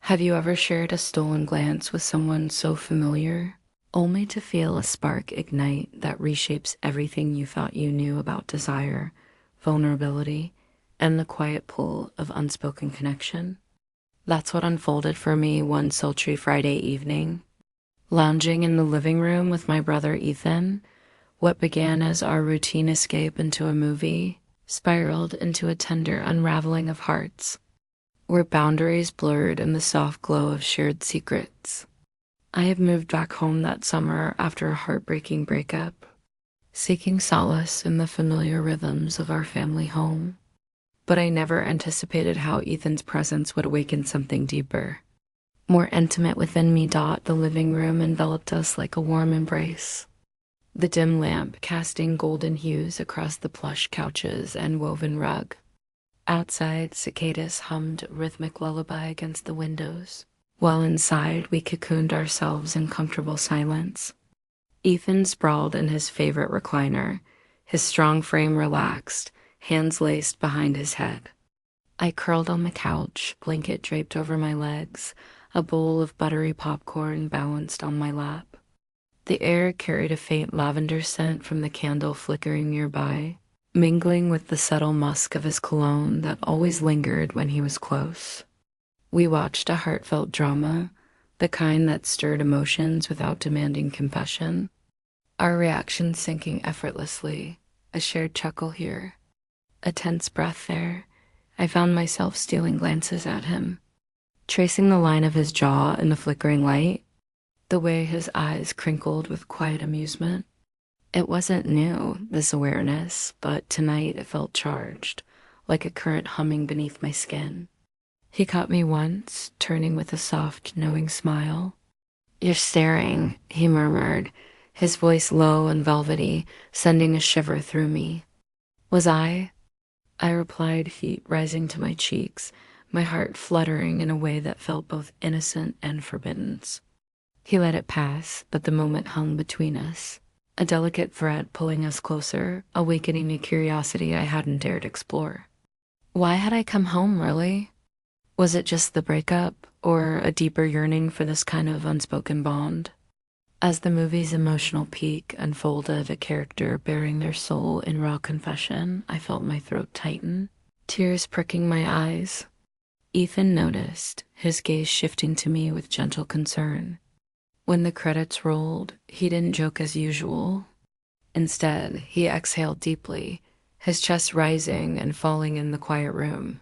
Have you ever shared a stolen glance with someone so familiar, only to feel a spark ignite that reshapes everything you thought you knew about desire, vulnerability, and the quiet pull of unspoken connection? That's what unfolded for me one sultry Friday evening. Lounging in the living room with my brother Ethan, what began as our routine escape into a movie spiraled into a tender unraveling of hearts, where boundaries blurred in the soft glow of shared secrets. I had moved back home that summer after a heartbreaking breakup, seeking solace in the familiar rhythms of our family home. But I never anticipated how Ethan's presence would awaken something deeper. More intimate within me. The living room enveloped us like a warm embrace, the dim lamp casting golden hues across the plush couches and woven rug. Outside, cicadas hummed a rhythmic lullaby against the windows, while inside we cocooned ourselves in comfortable silence. Ethan sprawled in his favorite recliner, his strong frame relaxed, hands laced behind his head. I curled on the couch, blanket draped over my legs, a bowl of buttery popcorn balanced on my lap. The air carried a faint lavender scent from the candle flickering nearby, mingling with the subtle musk of his cologne that always lingered when he was close. We watched a heartfelt drama, the kind that stirred emotions without demanding confession, our reactions syncing effortlessly, a shared chuckle here, a tense breath there. I found myself stealing glances at him, tracing the line of his jaw in the flickering light, the way his eyes crinkled with quiet amusement. It wasn't new, this awareness, but tonight it felt charged, like a current humming beneath my skin. He caught me once, turning with a soft, knowing smile. "You're staring," he murmured, his voice low and velvety, sending a shiver through me. "Was I?" I replied, heat rising to my cheeks, my heart fluttering in a way that felt both innocent and forbidden. He let it pass, but the moment hung between us, a delicate thread pulling us closer, awakening a curiosity I hadn't dared explore. Why had I come home, really? Was it just the breakup, or a deeper yearning for this kind of unspoken bond? As the movie's emotional peak unfolded, a character bearing their soul in raw confession, I felt my throat tighten, tears pricking my eyes. Ethan noticed, his gaze shifting to me with gentle concern. When the credits rolled, he didn't joke as usual. Instead, he exhaled deeply, his chest rising and falling in the quiet room.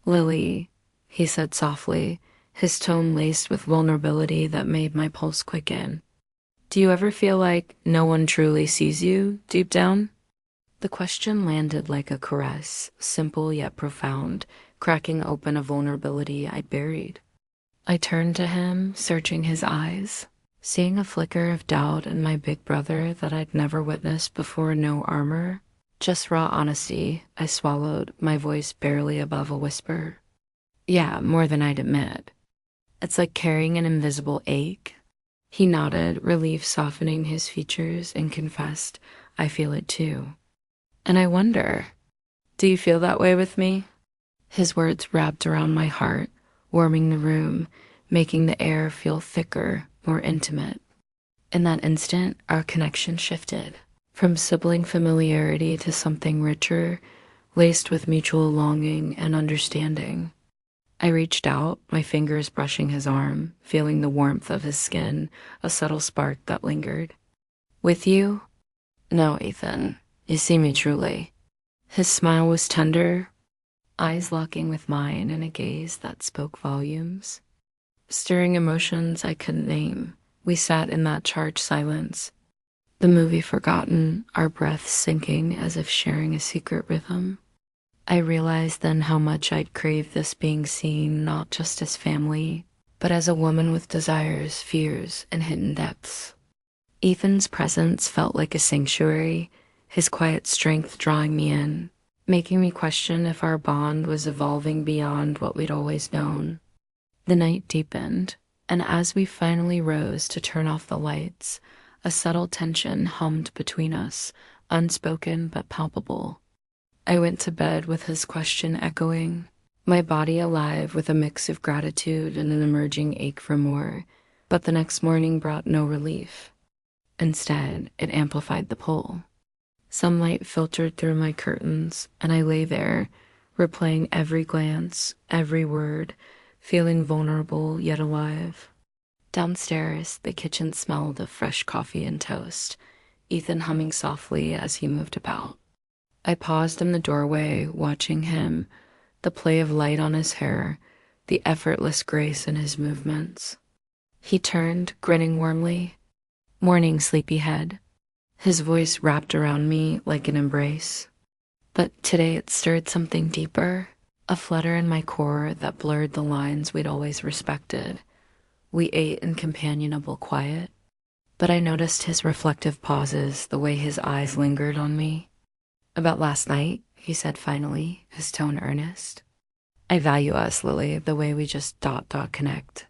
"Lily," he said softly, his tone laced with vulnerability that made my pulse quicken. "Do you ever feel like no one truly sees you deep down?" The question landed like a caress, simple yet profound, cracking open a vulnerability I'd buried. I turned to him, searching his eyes, seeing a flicker of doubt in my big brother that I'd never witnessed before. No armor, just raw honesty. I swallowed, my voice barely above a whisper. "Yeah, more than I'd admit. It's like carrying an invisible ache." He nodded, relief softening his features, and confessed, "I feel it too. And I wonder, do you feel that way with me?" His words wrapped around my heart, warming the room, making the air feel thicker, more intimate. In that instant, our connection shifted, from sibling familiarity to something richer, laced with mutual longing and understanding. I reached out, my fingers brushing his arm, feeling the warmth of his skin, a subtle spark that lingered. "With you? No, Ethan, you see me truly." His smile was tender, eyes locking with mine in a gaze that spoke volumes. Stirring emotions I couldn't name, we sat in that charged silence, the movie forgotten, our breaths sinking as if sharing a secret rhythm. I realized then how much I'd craved this being seen not just as family, but as a woman with desires, fears, and hidden depths. Ethan's presence felt like a sanctuary, his quiet strength drawing me in, making me question if our bond was evolving beyond what we'd always known. The night deepened, and as we finally rose to turn off the lights, a subtle tension hummed between us, unspoken but palpable. I went to bed with his question echoing, my body alive with a mix of gratitude and an emerging ache for more. But the next morning brought no relief. Instead, it amplified the pull. Sunlight filtered through my curtains, and I lay there, replaying every glance, every word, feeling vulnerable yet alive. Downstairs, the kitchen smelled of fresh coffee and toast, Ethan humming softly as he moved about. I paused in the doorway, watching him, the play of light on his hair, the effortless grace in his movements. He turned, grinning warmly. "Morning, sleepyhead." His voice wrapped around me like an embrace. But today it stirred something deeper, a flutter in my core that blurred the lines we'd always respected. We ate in companionable quiet, but I noticed his reflective pauses, the way his eyes lingered on me. "About last night," he said finally, his tone earnest. "I value us, Lily, the way we just connect."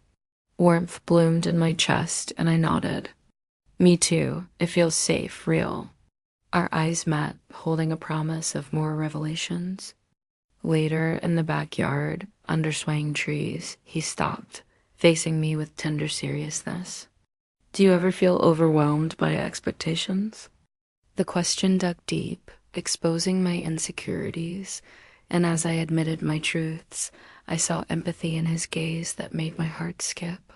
Warmth bloomed in my chest, and I nodded. "Me too. It feels safe, real." Our eyes met, holding a promise of more revelations. Later, in the backyard, under swaying trees, he stopped, facing me with tender seriousness. "Do you ever feel overwhelmed by expectations?" The question dug deep, exposing my insecurities, and as I admitted my truths, I saw empathy in his gaze that made my heart skip.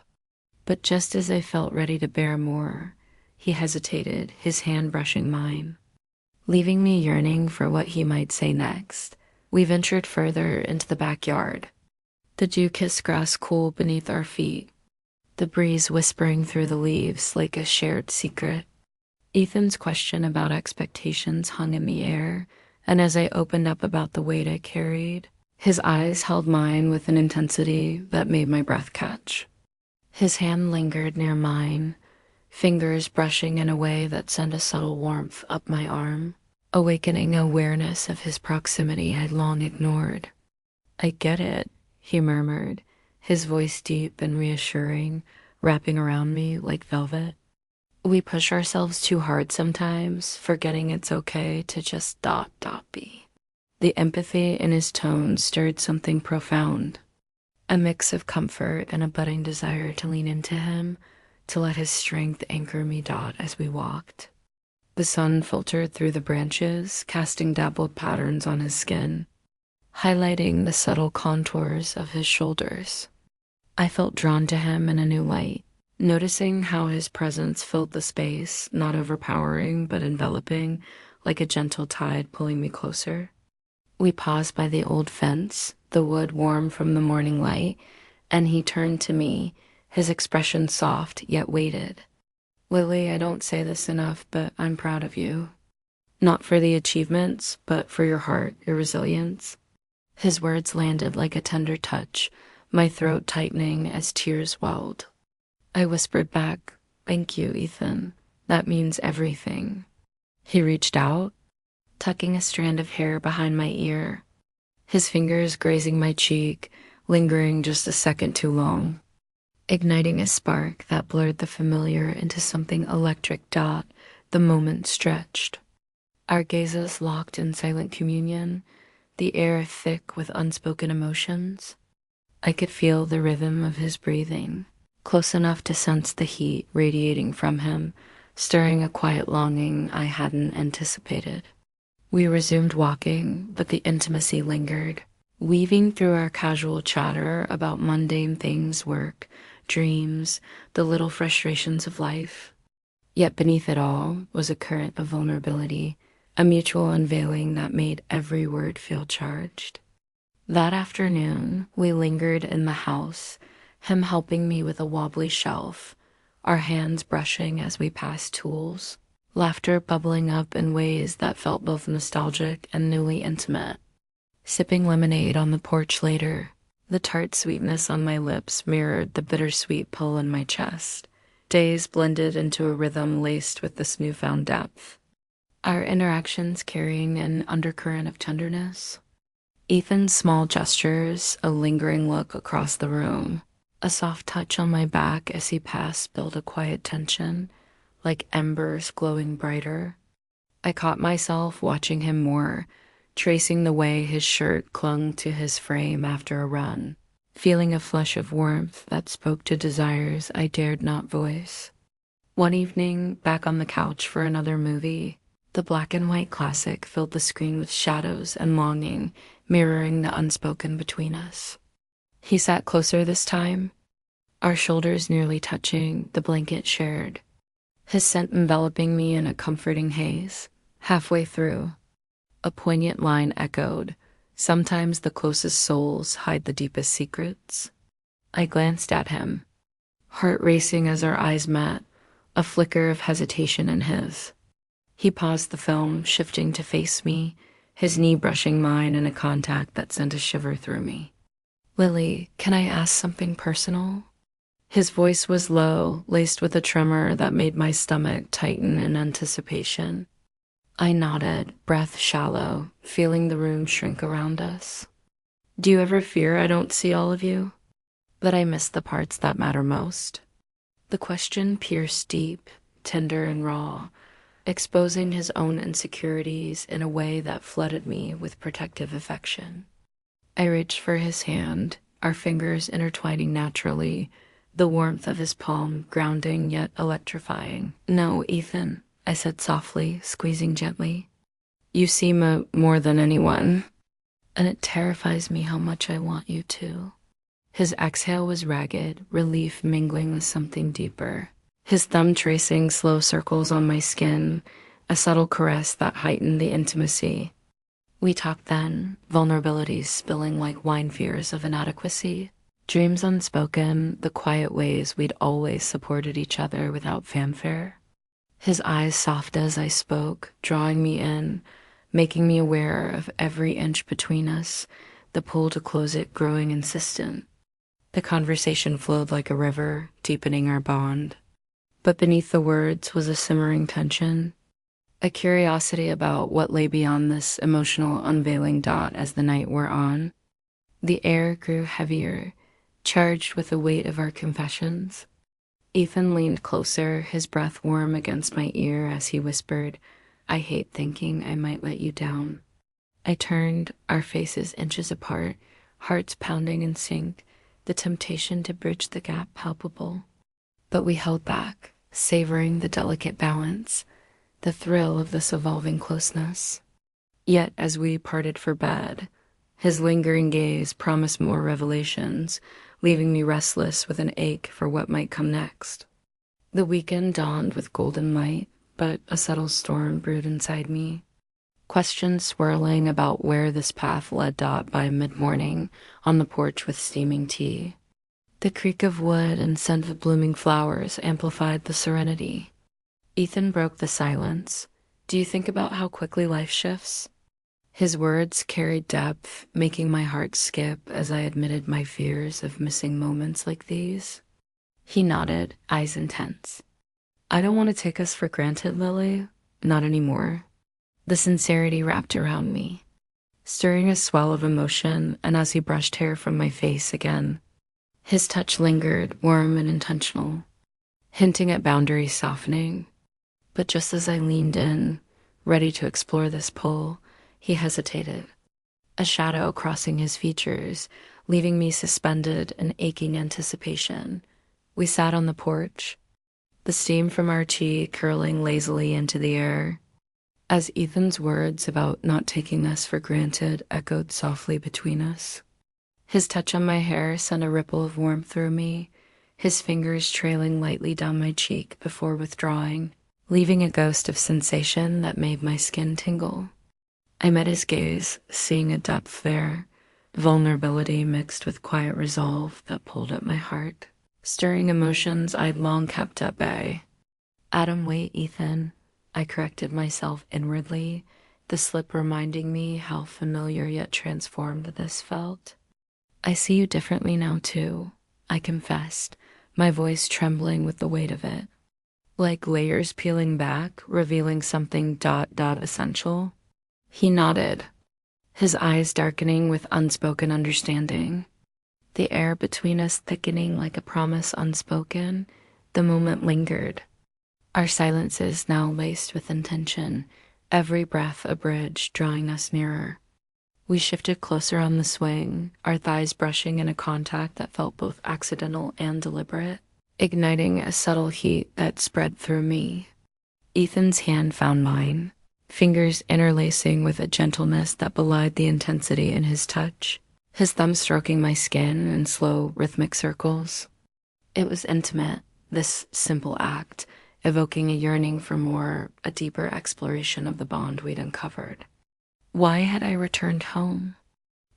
But just as I felt ready to bear more, he hesitated, his hand brushing mine. Leaving me yearning for what he might say next, we ventured further into the backyard. The dew-kissed grass cool beneath our feet, the breeze whispering through the leaves like a shared secret. Ethan's question about expectations hung in the air, and as I opened up about the weight I carried, his eyes held mine with an intensity that made my breath catch. His hand lingered near mine, fingers brushing in a way that sent a subtle warmth up my arm, awakening awareness of his proximity I'd long ignored. "I get it," he murmured, his voice deep and reassuring, wrapping around me like velvet. "We push ourselves too hard sometimes, forgetting it's okay to just be." The empathy in his tone stirred something profound, a mix of comfort and a budding desire to lean into him, to let his strength anchor me as we walked. The sun filtered through the branches, casting dappled patterns on his skin, highlighting the subtle contours of his shoulders. I felt drawn to him in a new light, noticing how his presence filled the space, not overpowering but enveloping, like a gentle tide pulling me closer. We paused by the old fence, the wood warm from the morning light, and he turned to me, his expression soft yet weighted. "Lily, I don't say this enough, but I'm proud of you. Not for the achievements, but for your heart, your resilience." His words landed like a tender touch, my throat tightening as tears welled. I whispered back, "Thank you, Ethan. That means everything." He reached out, tucking a strand of hair behind my ear, his fingers grazing my cheek, lingering just a second too long, igniting a spark that blurred the familiar into something electric. The moment stretched. Our gazes locked in silent communion, the air thick with unspoken emotions. I could feel the rhythm of his breathing, close enough to sense the heat radiating from him, stirring a quiet longing I hadn't anticipated. We resumed walking, but the intimacy lingered, weaving through our casual chatter about mundane things, work, dreams, the little frustrations of life. Yet beneath it all was a current of vulnerability, a mutual unveiling that made every word feel charged. That afternoon, we lingered in the house, him helping me with a wobbly shelf, our hands brushing as we passed tools, laughter bubbling up in ways that felt both nostalgic and newly intimate. Sipping lemonade on the porch later, the tart sweetness on my lips mirrored the bittersweet pull in my chest. Days blended into a rhythm laced with this newfound depth, our interactions carrying an undercurrent of tenderness. Ethan's small gestures, a lingering look across the room, a soft touch on my back as he passed built a quiet tension, like embers glowing brighter. I caught myself watching him more, tracing the way his shirt clung to his frame after a run, feeling a flush of warmth that spoke to desires I dared not voice. One evening, back on the couch for another movie, the black and white classic filled the screen with shadows and longing, mirroring the unspoken between us. He sat closer this time, our shoulders nearly touching, the blanket shared, his scent enveloping me in a comforting haze. Halfway through, a poignant line echoed, "Sometimes the closest souls hide the deepest secrets." I glanced at him, heart racing as our eyes met, a flicker of hesitation in his. He paused the film, shifting to face me, his knee brushing mine in a contact that sent a shiver through me. "Lily, can I ask something personal?" His voice was low, laced with a tremor that made my stomach tighten in anticipation. I nodded, breath shallow, feeling the room shrink around us. "Do you ever fear I don't see all of you? That I miss the parts that matter most?" The question pierced deep, tender and raw, exposing his own insecurities in a way that flooded me with protective affection. I reached for his hand, our fingers intertwining naturally, the warmth of his palm grounding yet electrifying. "No, Ethan," I said softly, squeezing gently. "You see more than anyone, and it terrifies me how much I want you to." His exhale was ragged, relief mingling with something deeper. His thumb tracing slow circles on my skin, a subtle caress that heightened the intimacy. We talked then, vulnerabilities spilling like wine fears of inadequacy. Dreams unspoken, the quiet ways we'd always supported each other without fanfare. His eyes soft as I spoke, drawing me in, making me aware of every inch between us, the pull to close it growing insistent. The conversation flowed like a river, deepening our bond. But beneath the words was a simmering tension, a curiosity about what lay beyond this emotional unveiling dot as the night wore on. The air grew heavier, charged with the weight of our confessions. Ethan leaned closer, his breath warm against my ear as he whispered, "I hate thinking I might let you down." I turned, our faces inches apart, hearts pounding in sync, the temptation to bridge the gap palpable. But we held back, savoring the delicate balance, the thrill of this evolving closeness. Yet as we parted for bed, his lingering gaze promised more revelations, leaving me restless with an ache for what might come next. The weekend dawned with golden light, but a subtle storm brewed inside me. Questions swirling about where this path led Dot by mid-morning, on the porch with steaming tea. The creak of wood and scent of blooming flowers amplified the serenity. Ethan broke the silence. "Do you think about how quickly life shifts?" His words carried depth, making my heart skip as I admitted my fears of missing moments like these. He nodded, eyes intense. "I don't want to take us for granted, Lily. Not anymore." The sincerity wrapped around me, stirring a swell of emotion, and as he brushed hair from my face again, his touch lingered, warm and intentional, hinting at boundaries softening. But just as I leaned in, ready to explore this pull, he hesitated, a shadow crossing his features, leaving me suspended in aching anticipation. We sat on the porch, the steam from our tea curling lazily into the air, as Ethan's words about not taking us for granted echoed softly between us. His touch on my hair sent a ripple of warmth through me, his fingers trailing lightly down my cheek before withdrawing, leaving a ghost of sensation that made my skin tingle. I met his gaze, seeing a depth there, vulnerability mixed with quiet resolve that pulled at my heart, stirring emotions I'd long kept at bay. "Adam, wait, Ethan," I corrected myself inwardly, the slip reminding me how familiar yet transformed this felt. "I see you differently now, too," I confessed, my voice trembling with the weight of it. Like layers peeling back, revealing something essential. He nodded, his eyes darkening with unspoken understanding. The air between us thickening like a promise unspoken, the moment lingered. Our silences now laced with intention, every breath a bridge drawing us nearer. We shifted closer on the swing, our thighs brushing in a contact that felt both accidental and deliberate, igniting a subtle heat that spread through me. Ethan's hand found mine, fingers interlacing with a gentleness that belied the intensity in his touch, his thumb stroking my skin in slow, rhythmic circles. It was intimate, this simple act, evoking a yearning for more, a deeper exploration of the bond we'd uncovered. Why had I returned home?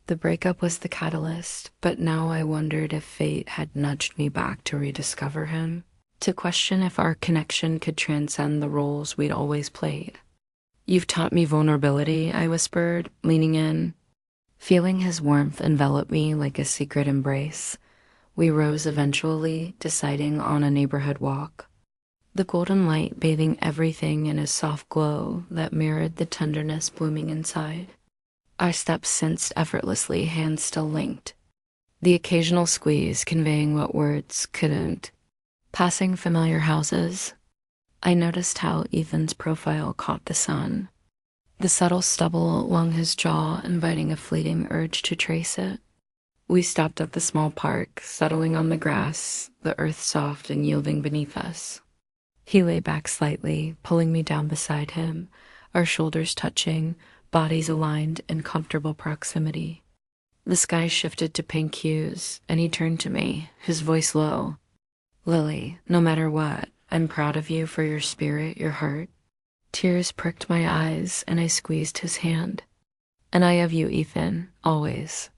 The breakup was the catalyst, but now I wondered if fate had nudged me back to rediscover him, to question if our connection could transcend the roles we'd always played. "You've taught me vulnerability," I whispered, leaning in. Feeling his warmth envelop me like a secret embrace, we rose eventually, deciding on a neighborhood walk, the golden light bathing everything in a soft glow that mirrored the tenderness blooming inside. Our steps sensed effortlessly, hands still linked, the occasional squeeze conveying what words couldn't. Passing familiar houses, I noticed how Ethan's profile caught the sun, the subtle stubble along his jaw inviting a fleeting urge to trace it. We stopped at the small park, settling on the grass, the earth soft and yielding beneath us. He lay back slightly, pulling me down beside him, our shoulders touching, bodies aligned in comfortable proximity. The sky shifted to pink hues, and he turned to me, his voice low. "Lily, no matter what, I'm proud of you for your spirit, your heart." Tears pricked my eyes, and I squeezed his hand. "And I of you, Ethan, always."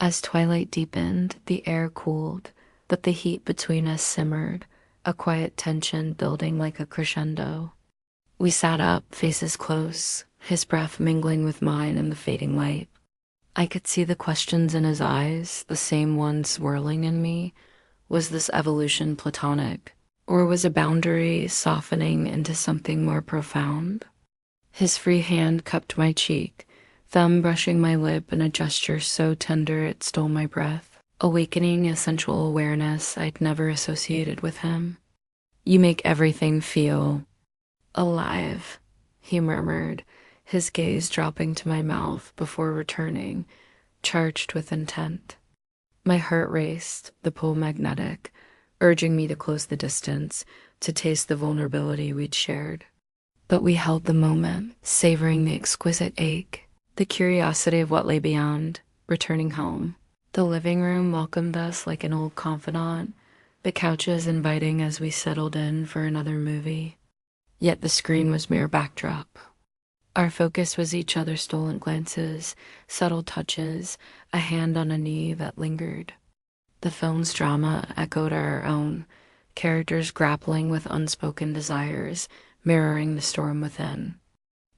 As twilight deepened, the air cooled, but the heat between us simmered, a quiet tension building like a crescendo. We sat up, faces close, his breath mingling with mine in the fading light. I could see the questions in his eyes, the same ones swirling in me. Was this evolution platonic, or was a boundary softening into something more profound? His free hand cupped my cheek, thumb brushing my lip in a gesture so tender it stole my breath, awakening a sensual awareness I'd never associated with him. "You make everything feel alive," he murmured, his gaze dropping to my mouth before returning, charged with intent. My heart raced, the pull magnetic, urging me to close the distance, to taste the vulnerability we'd shared. But we held the moment, savoring the exquisite ache, the curiosity of what lay beyond, returning home. The living room welcomed us like an old confidant, the couches inviting as we settled in for another movie. Yet the screen was mere backdrop. Our focus was each other's stolen glances, subtle touches, a hand on a knee that lingered. The film's drama echoed our own, characters grappling with unspoken desires, mirroring the storm within.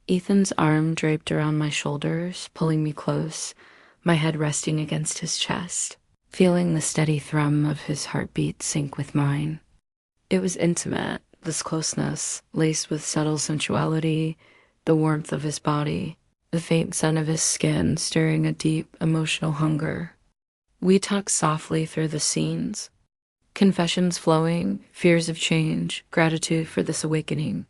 Ethan's arm draped around my shoulders, pulling me close, my head resting against his chest, feeling the steady thrum of his heartbeat sync with mine. It was intimate, this closeness, laced with subtle sensuality, the warmth of his body, the faint scent of his skin stirring a deep, emotional hunger. We talked softly through the scenes, confessions flowing, fears of change, gratitude for this awakening.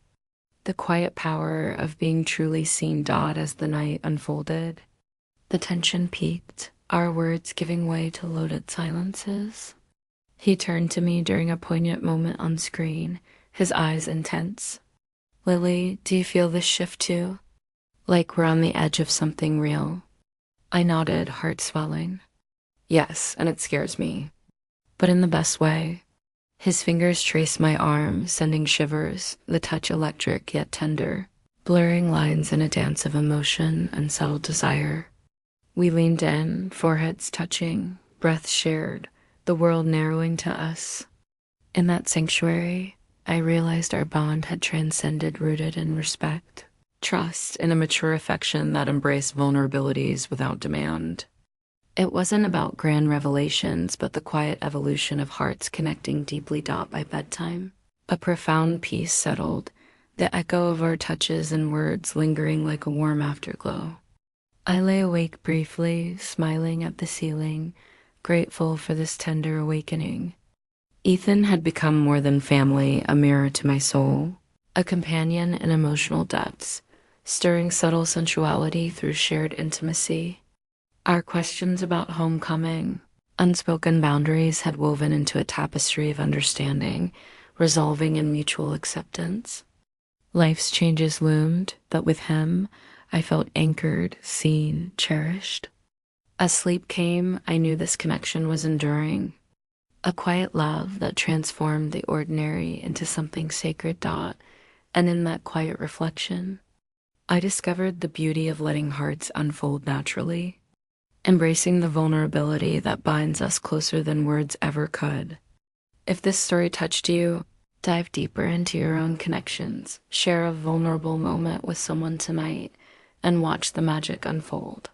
The quiet power of being truly seen dawned as the night unfolded. The tension peaked, our words giving way to loaded silences. He turned to me during a poignant moment on screen, his eyes intense. "Lily, do you feel this shift too? Like we're on the edge of something real?" I nodded, heart swelling. "Yes, and it scares me, but in the best way." His fingers traced my arm, sending shivers, the touch electric yet tender, blurring lines in a dance of emotion and subtle desire. We leaned in, foreheads touching, breaths shared, the world narrowing to us. In that sanctuary, I realized our bond had transcended, rooted in respect, trust, and a mature affection that embraced vulnerabilities without demand. It wasn't about grand revelations, but the quiet evolution of hearts connecting deeply by bedtime. A profound peace settled, the echo of our touches and words lingering like a warm afterglow. I lay awake briefly, smiling at the ceiling, grateful for this tender awakening. Ethan had become more than family, a mirror to my soul, a companion in emotional depths, stirring subtle sensuality through shared intimacy. Our questions about homecoming, unspoken boundaries had woven into a tapestry of understanding, resolving in mutual acceptance. Life's changes loomed, but with him, I felt anchored, seen, cherished. As sleep came, I knew this connection was enduring. A quiet love that transformed the ordinary into something sacred. And in that quiet reflection, I discovered the beauty of letting hearts unfold naturally, embracing the vulnerability that binds us closer than words ever could. If this story touched you, dive deeper into your own connections, share a vulnerable moment with someone tonight, and watch the magic unfold.